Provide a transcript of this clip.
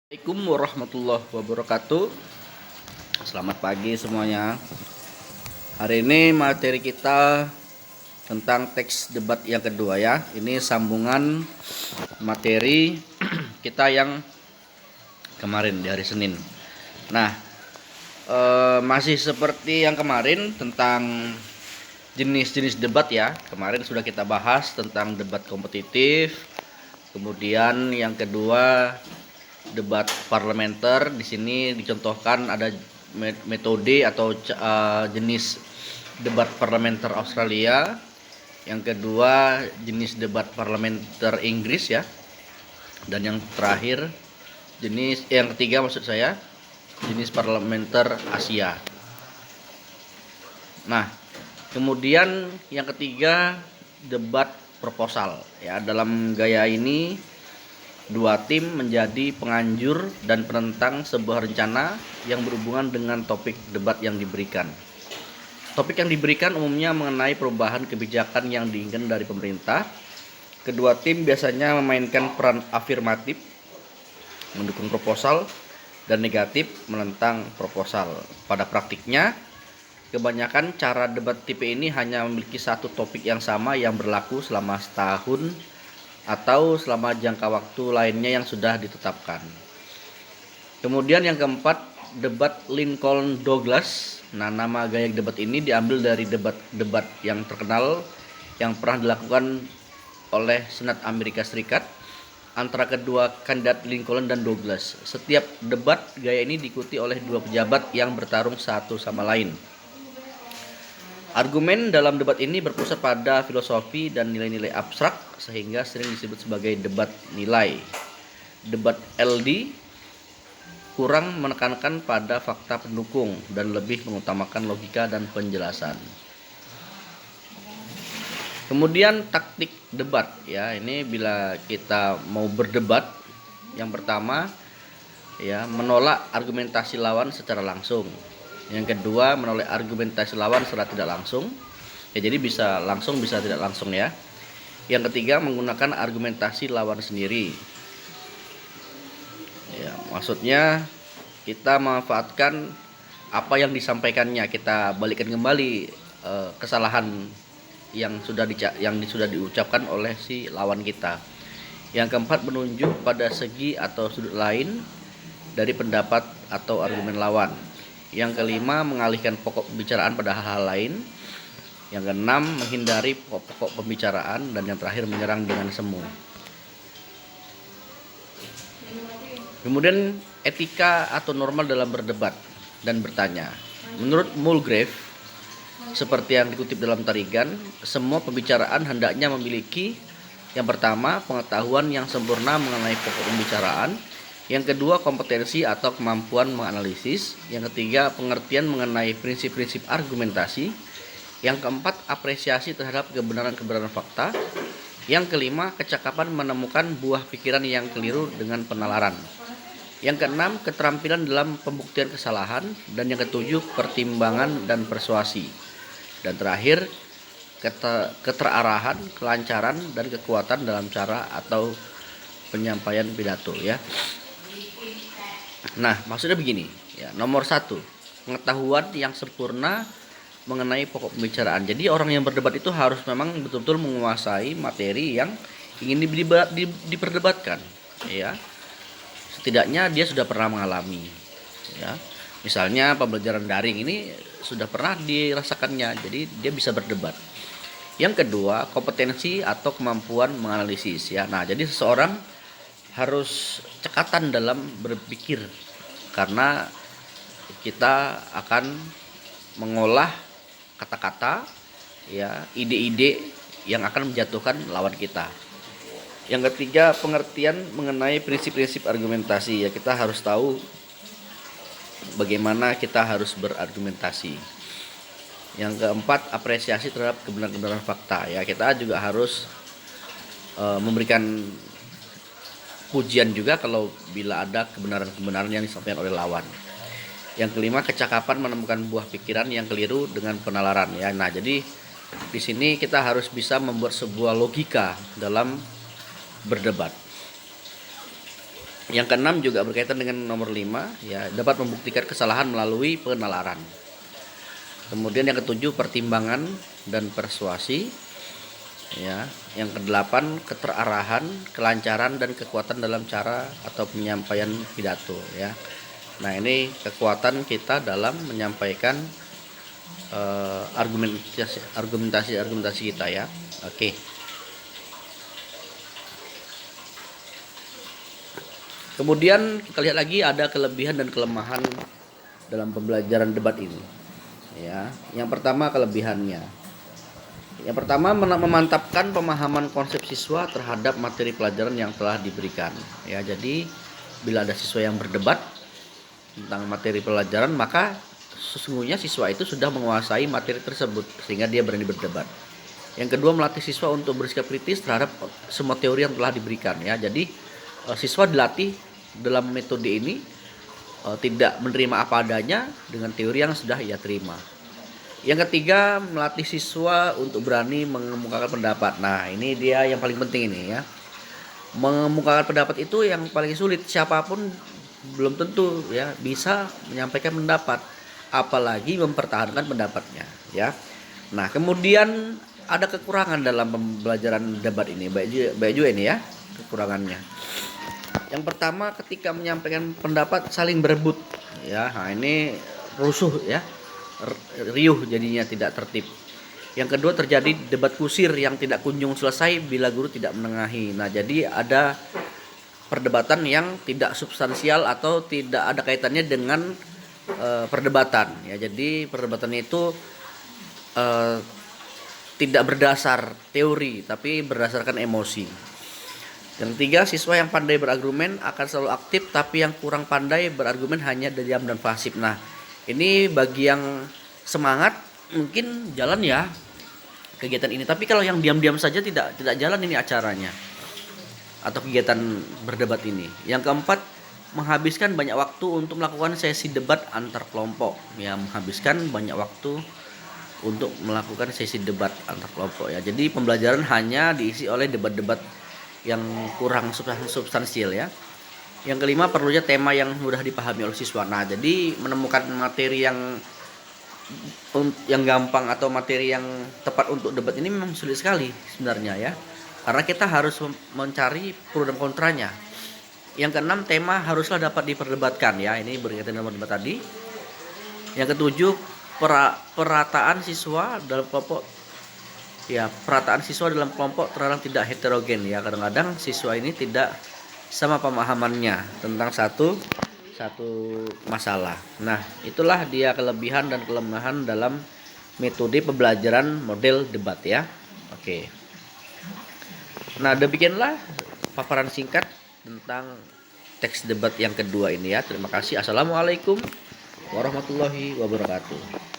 Assalamualaikum warahmatullahi wabarakatuh. Selamat pagi semuanya. Hari ini materi kita tentang teks debat yang kedua ya. Ini sambungan materi kita yang kemarin di hari Senin. Nah, masih seperti yang kemarin tentang jenis-jenis debat ya. Kemarin sudah kita bahas tentang debat kompetitif. Kemudian yang kedua debat parlementer. Di sini dicontohkan ada metode atau jenis debat parlementer Australia. Yang kedua jenis debat parlementer Inggris ya. Dan yang terakhir yang ketiga maksud saya jenis parlementer Asia. Nah, kemudian yang ketiga debat proposal ya. Dalam gaya ini dua tim menjadi penganjur dan penentang sebuah rencana yang berhubungan dengan topik debat yang diberikan. Topik yang diberikan umumnya mengenai perubahan kebijakan yang diinginkan dari pemerintah. Kedua tim biasanya memainkan peran afirmatif, mendukung proposal, dan negatif, menentang proposal. Pada praktiknya, kebanyakan cara debat tipe ini hanya memiliki satu topik yang sama yang berlaku selama setahun atau selama jangka waktu lainnya yang sudah ditetapkan. Kemudian yang keempat, debat Lincoln-Douglas. Nah, nama gaya debat ini diambil dari debat-debat yang terkenal yang pernah dilakukan oleh Senat Amerika Serikat antara kedua kandidat Lincoln dan Douglas. Setiap debat gaya ini diikuti oleh dua pejabat yang bertarung satu sama lain. Argumen dalam debat ini berpusat pada filosofi dan nilai-nilai abstrak sehingga sering disebut sebagai debat nilai. Debat LD kurang menekankan pada fakta pendukung dan lebih mengutamakan logika dan penjelasan. Kemudian taktik debat ya, ini bila kita mau berdebat, yang pertama ya, menolak argumentasi lawan secara langsung. Yang kedua, menolak argumentasi lawan secara tidak langsung. Ya, jadi bisa langsung, bisa tidak langsung ya. Yang ketiga, menggunakan argumentasi lawan sendiri. Ya, maksudnya kita memanfaatkan apa yang disampaikannya, kita balikkan kembali kesalahan yang sudah diucapkan oleh si lawan kita. Yang keempat, menunjuk pada segi atau sudut lain dari pendapat atau argumen lawan. Yang kelima, mengalihkan pokok pembicaraan pada hal-hal lain. Yang keenam, menghindari pokok-pokok pembicaraan. Dan yang terakhir, menyerang dengan semu. Kemudian etika atau normal dalam berdebat dan bertanya. Menurut Mulgrave, seperti yang dikutip dalam Tarigan, semua pembicaraan hendaknya memiliki yang pertama, pengetahuan yang sempurna mengenai pokok pembicaraan. Yang kedua, kompetensi atau kemampuan menganalisis. Yang ketiga, pengertian mengenai prinsip-prinsip argumentasi. Yang keempat, apresiasi terhadap kebenaran-kebenaran fakta. Yang kelima, kecakapan menemukan buah pikiran yang keliru dengan penalaran. Yang keenam, keterampilan dalam pembuktian kesalahan. Dan yang ketujuh, pertimbangan dan persuasi. Dan terakhir, keterarahan, kelancaran, dan kekuatan dalam cara atau penyampaian pidato ya. Nah, maksudnya begini ya. Nomor 1, pengetahuan yang sempurna mengenai pokok pembicaraan. Jadi orang yang berdebat itu harus memang betul-betul menguasai materi yang ingin diperdebatkan ya. Setidaknya dia sudah pernah mengalami ya. Misalnya pembelajaran daring ini sudah pernah dirasakannya, jadi dia bisa berdebat. Yang kedua, kompetensi atau kemampuan menganalisis ya. Nah, jadi seseorang harus cekatan dalam berpikir karena kita akan mengolah kata-kata ya, ide-ide yang akan menjatuhkan lawan kita. Yang ketiga, pengertian mengenai prinsip-prinsip argumentasi ya, kita harus tahu bagaimana kita harus berargumentasi. Yang keempat, apresiasi terhadap kebenaran-kebenaran fakta ya, kita juga harus memberikan pujian juga kalau bila ada kebenaran-kebenaran yang disampaikan oleh lawan. Yang kelima, kecakapan menemukan buah pikiran yang keliru dengan penalaran ya. Nah, jadi di sini kita harus bisa membuat sebuah logika dalam berdebat. Yang keenam juga berkaitan dengan nomor 5, ya, dapat membuktikan kesalahan melalui penalaran. Kemudian yang ketujuh, pertimbangan dan persuasi, ya. Yang kedelapan, keterarahan, kelancaran dan kekuatan dalam cara atau penyampaian pidato, ya. Nah, ini kekuatan kita dalam menyampaikan argumentasi kita, ya. Oke. Kemudian kita lihat lagi ada kelebihan dan kelemahan dalam pembelajaran debat ini. Ya, yang pertama kelebihannya. Yang pertama, memantapkan pemahaman konsep siswa terhadap materi pelajaran yang telah diberikan. Ya, jadi bila ada siswa yang berdebat tentang materi pelajaran, maka sesungguhnya siswa itu sudah menguasai materi tersebut sehingga dia berani berdebat. Yang kedua, melatih siswa untuk bersikap kritis terhadap semua teori yang telah diberikan, ya. Jadi siswa dilatih dalam metode ini tidak menerima apa adanya dengan teori yang sudah ia terima. Yang ketiga, melatih siswa untuk berani mengemukakan pendapat. Nah, ini dia yang paling penting ini, ya. Mengemukakan pendapat itu yang paling sulit. Siapapun belum tentu, ya, bisa menyampaikan pendapat, apalagi mempertahankan pendapatnya, ya. Nah, kemudian ada kekurangan dalam pembelajaran debat ini, baik juga ini, ya, kekurangannya. Yang pertama, ketika menyampaikan pendapat saling berebut, ya. Nah, ini rusuh, ya, riuh, jadinya tidak tertib. Yang kedua, terjadi debat kusir yang tidak kunjung selesai bila guru tidak menengahi. Nah, jadi ada perdebatan yang tidak substansial atau tidak ada kaitannya dengan perdebatan, ya. Jadi perdebatannya itu tidak berdasar teori tapi berdasarkan emosi. Yang ketiga, siswa yang pandai berargumen akan selalu aktif, tapi yang kurang pandai berargumen hanya diam dan pasif. Nah, ini bagi yang semangat mungkin jalan, ya, kegiatan ini. Tapi kalau yang diam-diam saja tidak jalan ini acaranya atau kegiatan berdebat ini. Yang keempat, menghabiskan banyak waktu untuk melakukan sesi debat antar kelompok. Ya, menghabiskan banyak waktu untuk melakukan sesi debat antar kelompok, ya. Jadi pembelajaran hanya diisi oleh debat-debat yang kurang substansial, ya. Yang kelima, perlunya tema yang mudah dipahami oleh siswa. Nah, jadi menemukan materi yang gampang atau materi yang tepat untuk debat ini memang sulit sekali sebenarnya, ya. Karena kita harus mencari pro dan kontranya. Yang keenam, tema haruslah dapat diperdebatkan, ya. Ini berkaitan dengan debat tadi. Yang ketujuh, perataan siswa dalam kelompok. Ya, perataan siswa dalam kelompok terkadang tidak heterogen, ya. Kadang-kadang siswa ini tidak sama pemahamannya tentang satu masalah. Nah, itulah dia kelebihan dan kelemahan dalam metode pembelajaran model debat, ya. Oke. Nah, demikianlah paparan singkat tentang teks debat yang kedua ini, ya. Terima kasih. Assalamualaikum warahmatullahi wabarakatuh.